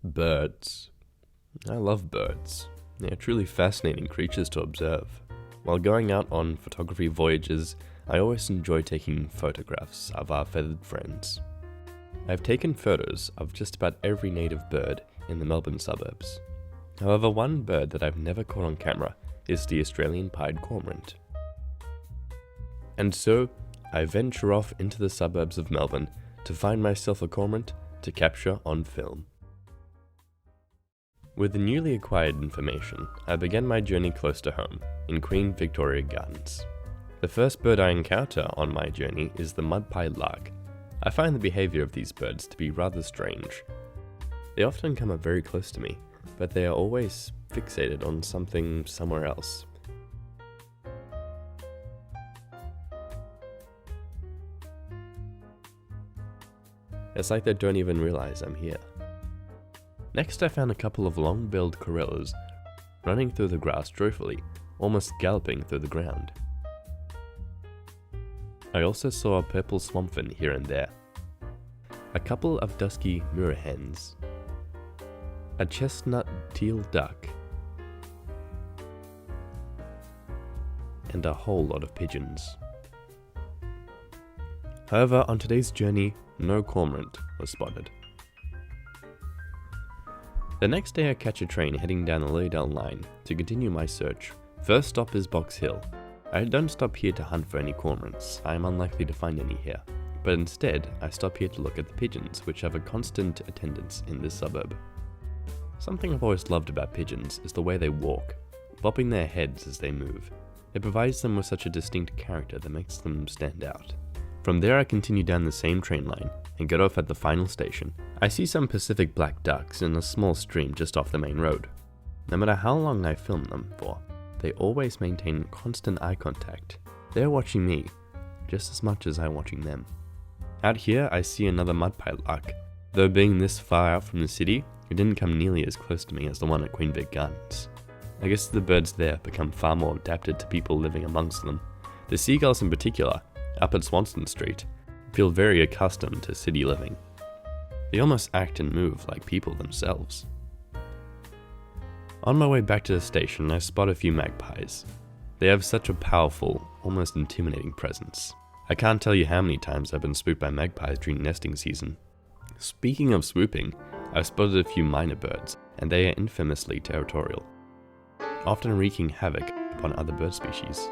Birds. I love birds. They are truly fascinating creatures to observe. While going out on photography voyages, I always enjoy taking photographs of our feathered friends. I've taken photos of just about every native bird in the Melbourne suburbs. However, one bird that I've never caught on camera is the Australian pied cormorant. And so, I venture off into the suburbs of Melbourne to find myself a cormorant to capture on film. With the newly acquired information, I began my journey close to home, in Queen Victoria Gardens. The first bird I encounter on my journey is the mud-pied lark. I find the behaviour of these birds to be rather strange. They often come up very close to me, but they are always fixated on something somewhere else. It's like they don't even realise I'm here. Next, I found a couple of long-billed corellas running through the grass joyfully, almost galloping through the ground. I also saw a purple swampfin here and there, a couple of dusky mirror hens, a chestnut teal duck, and a whole lot of pigeons. However, on today's journey, no cormorant was spotted. The next day I catch a train heading down the Lilydale line to continue my search. First stop is Box Hill. I don't stop here to hunt for any cormorants, I am unlikely to find any here, but instead I stop here to look at the pigeons which have a constant attendance in this suburb. Something I've always loved about pigeons is the way they walk, bobbing their heads as they move. It provides them with such a distinct character that makes them stand out. From there I continue down the same train line and get off at the final station. I see some Pacific black ducks in a small stream just off the main road. No matter how long I film them for, they always maintain constant eye contact. They're watching me just as much as I'm watching them. Out here I see another mud-pied lark. Though being this far out from the city, it didn't come nearly as close to me as the one at Queen Vic Gardens. I guess the birds there become far more adapted to people living amongst them. The seagulls in particular, up at Swanston Street, feel very accustomed to city living. They almost act and move like people themselves. On my way back to the station, I spot a few magpies. They have such a powerful, almost intimidating presence. I can't tell you how many times I've been spooked by magpies during nesting season. Speaking of swooping, I've spotted a few minor birds, and they are infamously territorial, often wreaking havoc upon other bird species.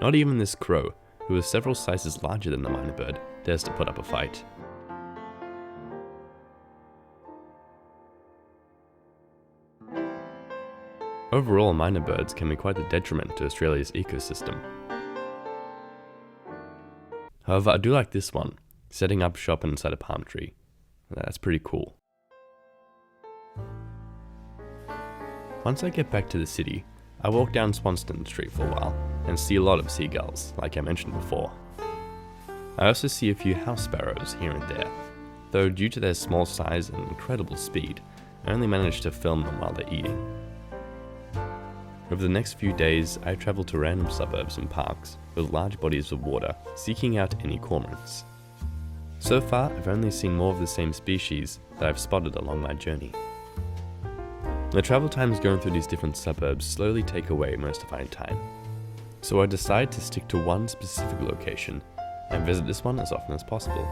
Not even this crow, who is several sizes larger than the minor bird, dares to put up a fight. Overall, minor birds can be quite a detriment to Australia's ecosystem. However, I do like this one, setting up shop inside a palm tree. That's pretty cool. Once I get back to the city, I walk down Swanston Street for a while and see a lot of seagulls, like I mentioned before. I also see a few house sparrows here and there, though due to their small size and incredible speed, I only manage to film them while they're eating. Over the next few days, I travel to random suburbs and parks with large bodies of water, seeking out any cormorants. So far, I've only seen more of the same species that I've spotted along my journey. The travel times going through these different suburbs slowly take away most of my time, so I decide to stick to one specific location and visit this one as often as possible.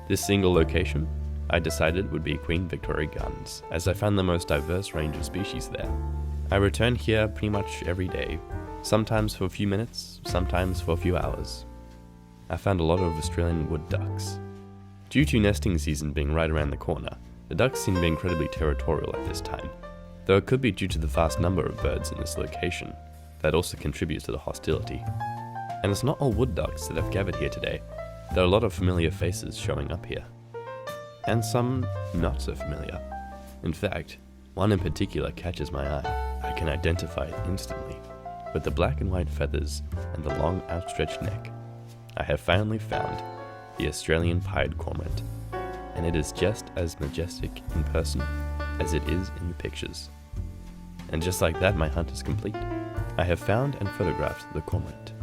This single location, I decided would be Queen Victoria Gardens, as I found the most diverse range of species there. I return here pretty much every day, sometimes for a few minutes, sometimes for a few hours. I found a lot of Australian wood ducks. Due to nesting season being right around the corner, the ducks seem to be incredibly territorial at this time, though it could be due to the vast number of birds in this location that also contributes to the hostility. And it's not all wood ducks that have gathered here today. There are a lot of familiar faces showing up here, and some not so familiar. In fact, one in particular catches my eye. I can identify it instantly. With the black and white feathers and the long outstretched neck, I have finally found the Australian pied cormorant, and it is just as majestic in person as it is in the pictures. And just like that, my hunt is complete. I have found and photographed the cormorant,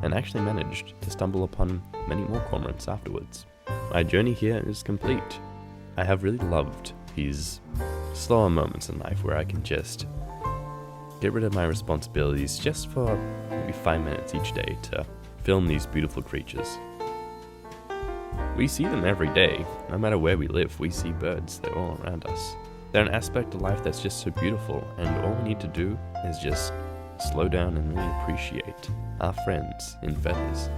and actually managed to stumble upon many more cormorants afterwards. my journey here is complete. I have really loved these slower moments in life where I can just get rid of my responsibilities just for maybe 5 minutes each day to film these beautiful creatures. We see them every day. No matter where we live, we see birds. They're all around us. They're an aspect of life that's just so beautiful, and all we need to do is just slow down and really appreciate our friends in feathers.